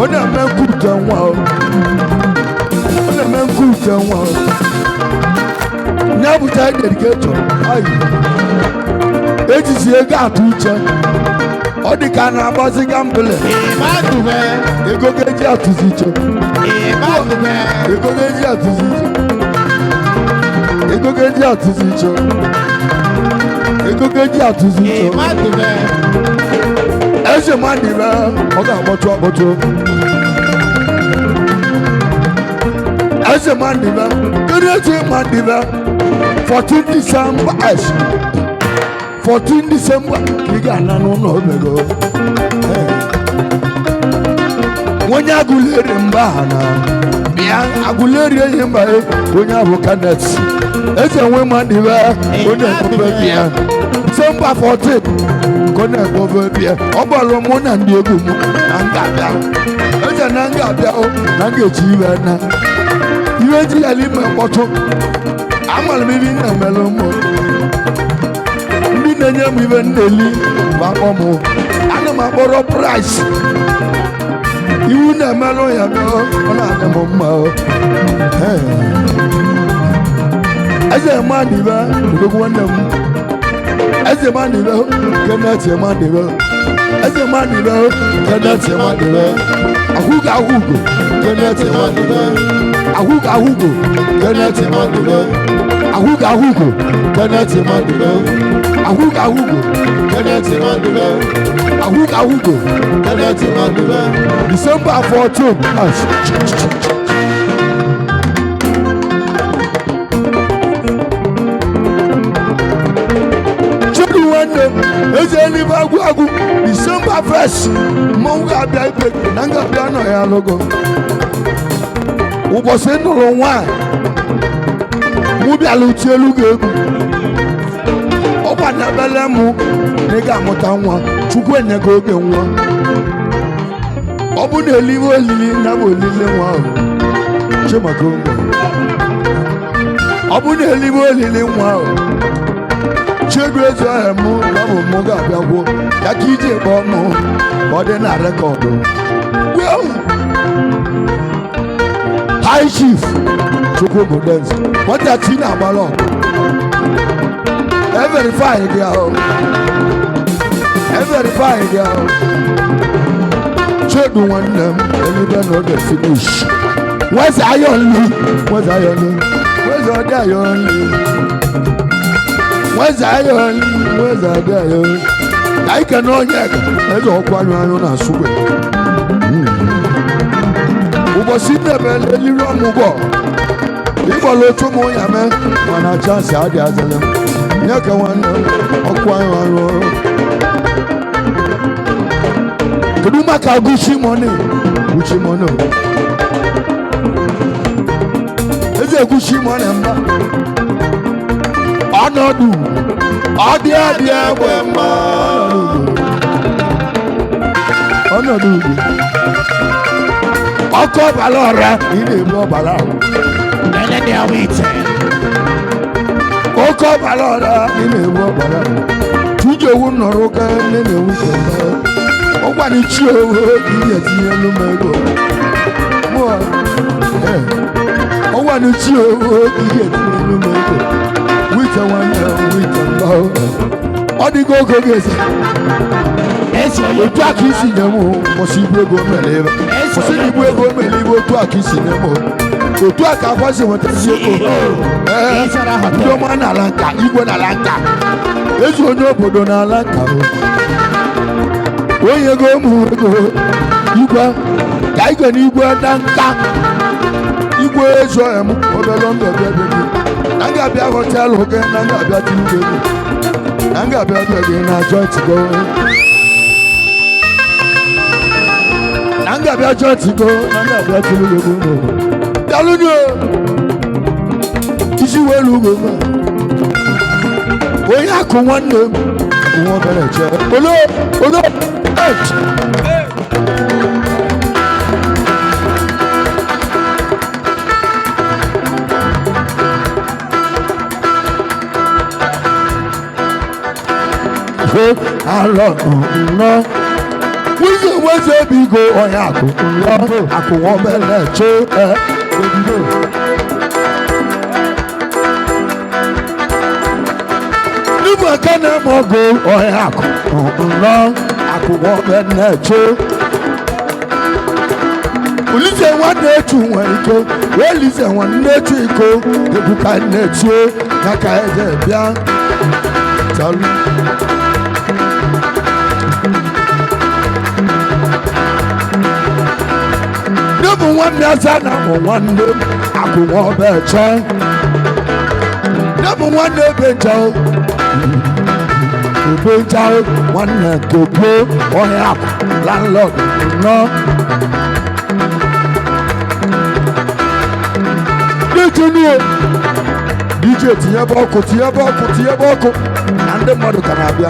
ọ na-eme nkute nwa ọ na-eme nkute nwa nye bụcha dediketọ ejizi ego atụ uche ọ dị ka a na-agbazi gambele ego ga-eji atụzi iche ego ga-eji atụzi iche ego ga-eji atụzi iche ego ga-eji atụzi iche eze mmadụ ibe ọ ga-akpọtụ akpọtụ eze mmadụ ibe kedu etu mmadụ ibe 14 December 14 December ka ị ga-ana n'ụlọ obego onye agụleri mba ha na bịa agụleri enyi mba onye abụ kanet eze nwe mmadụ ibe onye ekpebe bịa December 14 ka ọ na-ekpebe bịa ọ gbara mụ na ndị egwu m na ngabịa eze na ngabịa na nga-eji iwe na iwe ji ya n'ime mkpọtụ amara m ibe na-emelụ ụmụ ndị na-enye m ibe nneli bụ akpọ m ana m akpọrọ price iwu na-emelụ ya ọ na-adị m mma eze manibe odogwu nwanne m eze manibe keneti manibe eze manibe keneti manibe ahụgo ahụgo keneti manibe ahụgo ahụgo keneti manibe ahụgo ahụgo keneti manibe ahụgo ahụgo keneti manibe ahụgo ahụgo keneti manibe December 14 eze eluigwe agwụ December 1st mmọnwụ ga-abịa ikpe na ngabịa nọ ya logo ụbọchị nụrụ nwaanyị mụ bịala uchi elu ga-egwu ọkwa na ebele mụ na ị ga-amụta nwa Chukwu enye gị oge nwa ọ bụ na eluigwe olili na bụ olile nwa ahụ chimaka oge ọ bụ na eluigwe olili nwa ahụ Chegbu ezi ọhịa mụ na ọ bụ mụ ga-abịagwo ya ka iji kpọọ mụ ka ọ dị na rekọdụ High Chief Chukwuma udenze nwata ti na-agbara ọgụ everify gị ahụ Chegbu nwanne m eluigwe na ode finish nweze ayọnli nweze ọdị ayọnli nweze adị ayọnli ka ike na onye ega eze ọkwa anyụ na asụgbe ụbọchị nnebele eliri ọmụgwọ ịgbala otu ụmụ ya mee mana chansị adị azele nye ka nwanne ọkụ anyụ kedu maka Gucci money eze Gucci money mba ọnọdụ ọdị egbe mma ọnọdụ ugwu ọkụ ọbara ọra ị na-ebu ọbara ahụ oke ọbara ọra ị na-ebu ọbara ahụ tuje owu nọrọ ụka nne na-ewu ọgwara chi owu ka ị ga-etinye elu m ego ọgwara chi owu ka ị ga-etinye elu m ego wite nwanne wite mba ọ dịgo oge ga-esi otu aka isi nye m kwụsị ibu ego mere ebe kwụsị ibu ego mere ibe otu aka isi nye m otu aka akwasị nwetasi ego ndị ọma n'ala nka igwe n'ala nka ezi onye obodo n'ala nka onye ego ụmụ ego igwe ka igwe na igwe na nka igwe ezu m obere ndụ ebe na ga-abịa họtelụ gị na ga-abịa tinubu ego na ga-abịa bịa gị na joint go na ga-abịa joint go na ga-abịa tinubu ego dalụnụ isi welu ugbo onye akụ nwanne m nwa obere che olo alọ nnọ wíṣọ bí go ọyà àkùkù lọ àkùwọ bẹlẹ tó òdìdó. níbo kẹ́nà mọ́ go ọyà àkùkù lọ àkùwọ bẹlẹ tó. olùsè wọn n'etu wọn iko olùsè wọn n'etu iko ebuka n'etu n'aka ẹjẹ bịa tọlu. Nebu nwanne azana mụ nwanne akwụkwọ becha. Nebu nwanne becha becha nwanne kopo ọhịa akụ landlord nọ. DJ tinye ebe ọkụ na ndị mmadụ ka na-abịa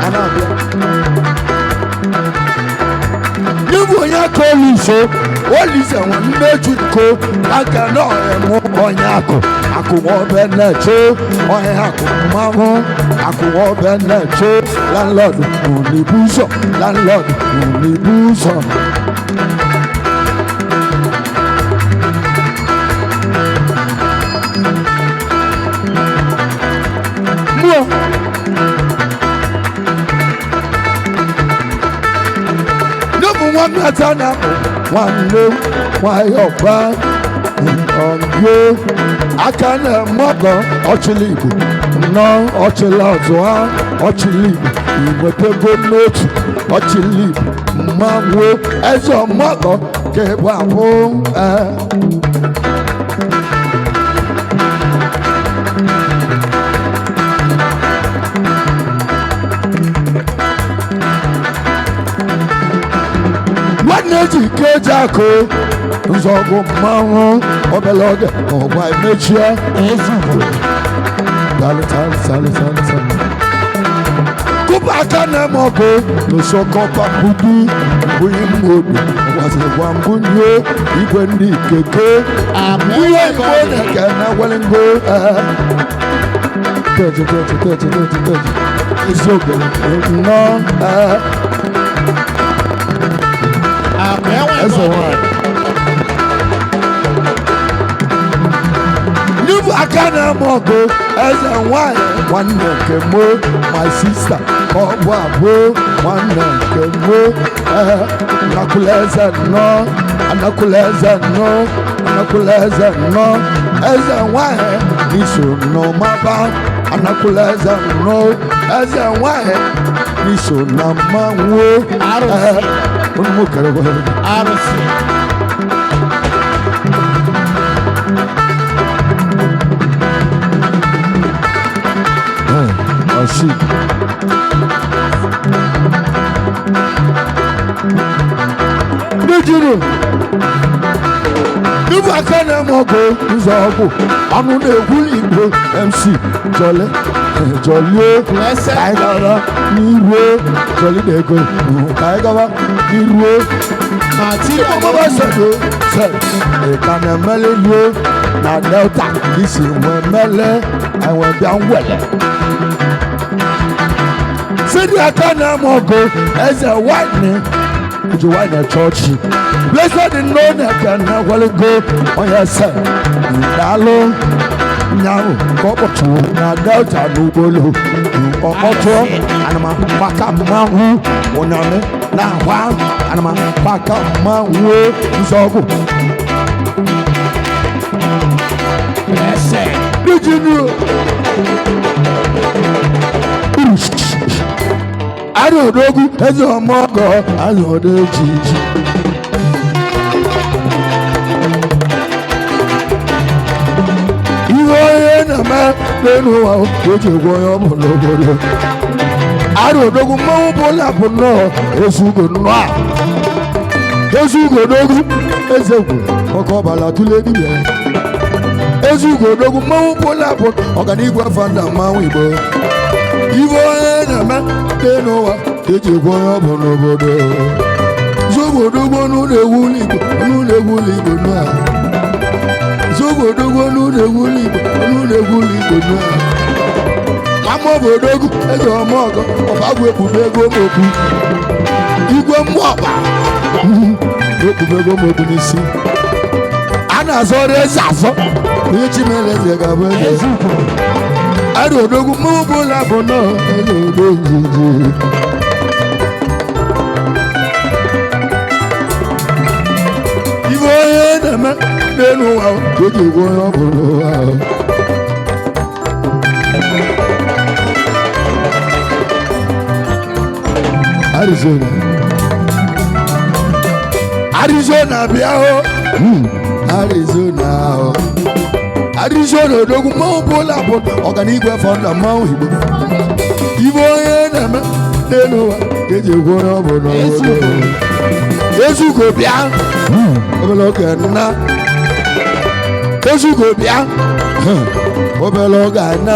ana-abịa. N'ịbụ onye aka Olise nwanne Chukwu aka n'ọhịa onye akụnwọbe na-eche onye akụ mmanwụ akụnwọbe na-eche landlord n'olibu ụzọ sana nwanne nwanyị ọba ọgụ aka na-emọgọ ọchịlị Igbo nọ ọchịlị ọzọ ha ọchịlị Igbo inwetego n'otu ọchịlị Igbo mmanwụ eze ọmọgọ ka ebe abụ nwanne ji ike eji akụ nzọgụ mmanwụ obere oge ọgwa emechie kụba aka na-eme ọgụ n'osokọpa budu bunye mgbodo gwazigwa mbunye igwe ndị keke ihe igbo na-eke na welingo eziokwu nọ eze nwanyị n'ibu aka na-eme ọgụ eze nwanyị nwanne nke mo my sister ọ bụ abụọ nwanne nke mo anakwula eze nnọọ anakwula eze nnọọ anakwula eze nnọọ eze nwanyị n'iso n'ọmaba anakwula eze nnọọ eze nwanyị n'iso na mmanwụ unu kere arụsị ọsị n'ejiri n'ibu aka na-eme ọgụ ụzọ ọgwụ ọnụ na-egwuli Igbo MC jọle jọlie ka anyị gara n'iruo jọli na-ego ka anyị gara n'iruo ọgbaba sedo se ka na-emele luo na Delta isi nwee mele enwe bịa nwele sidi aka na-eme ọgụ eze wine ji wine chọọchị blessed nno na-eke na gwaligo onye se daalụ nyaahụ ka ọ kpọtụrụ na Delta n'ụgbọelu ọkpọtụọ anamapaka mmanwụ ụnyaahụ na-agba anamapaka mmanwụ nzọgwụ dijinu arịodogwu eze ọmọgọ alụọdọ ejiji ihe onye na-eme n'elu ụwa o ji egwe onye ọ bụ n'obodo arịodogwu mmanwụ bụla bụ nnọọ ezugo nnọọ ezugodogwu ezegwu ọkọ ọbala tụle dibịa ezugodogwu mmanwụ bụla bụ ọganigwe fanda mmanwụ Igbo ibe onye na-eme n'elu ụwa eji egwe onye ọ bụ n'obodo zogodogwu n'ụlọ ewuli Igbo n'ụlọ ewuli Igbo nua zogodogwu n'ụlọ ewuli Igbo n'ụlọ ewuli Igbo nua ama obodogwu eze ọmọgọ ọbagwu ekpube ego mokwu igwe mmụọba ekpube ego mokwu n'isi a na-azọrọ eze azọ onye chimeleze ga-abụ eze arị odogwu mmanwụ bụla bụ nọọ eze odo njiji ibe onye na-eme n'elu ụwa ka eji egwe onye ọ bụ n'ụwa Arizona Arizona bịa hụ Arizona hụ Arizona odogwu mmanwụ bụla bụ ọganigwe fọnda mmanwụ Igbo ibe onye na-eme n'elu ụwa ka eji egwe onye ọ bụ n'obodo ezugo bịa obere oge nna ezugo bịa obere oge nna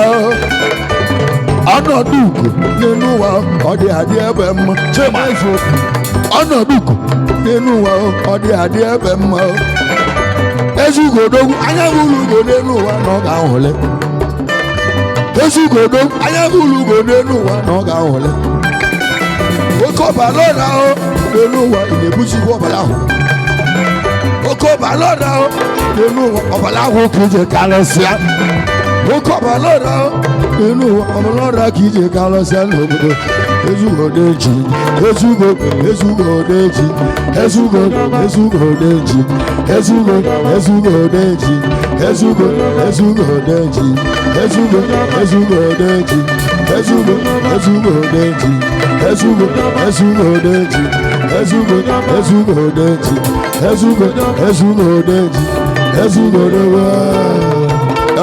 ọnọdụ ugo n'elu ụwa ọ dị adị ebe mma ọnọdụ ugo n'elu ụwa ọ dị adị ebe mma ezugodogwu anya bụrụ ugo n'elu ụwa na ọ ga-ahụle ezugodogwu anya bụrụ ugo n'elu ụwa na ọ ga-ahụle oke ọbara ọra ahụ n'elu ụwa ị na-ebuchikwa ọbara ahụ oke ọbara ọra ahụ n'elu ụwa ọbara ahụ ka ije karịsịa oke ọbara ọra ahụ n'elu ụwa ọbara ọra ka ije karịsịa n'obodo ezugodeji ezugodeji ezugodeji ezugodeji ezugodeji ezugodeji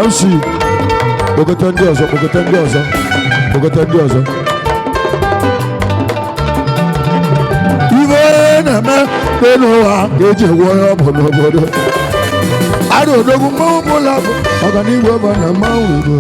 MC Bogotandi ọzọ ibe na-eme n'ụwa eji ewu onye ọ bụ n'obodo arụ odogwu mmanwụ bụla bụ ọganihu ọba na mmanwụ Igbo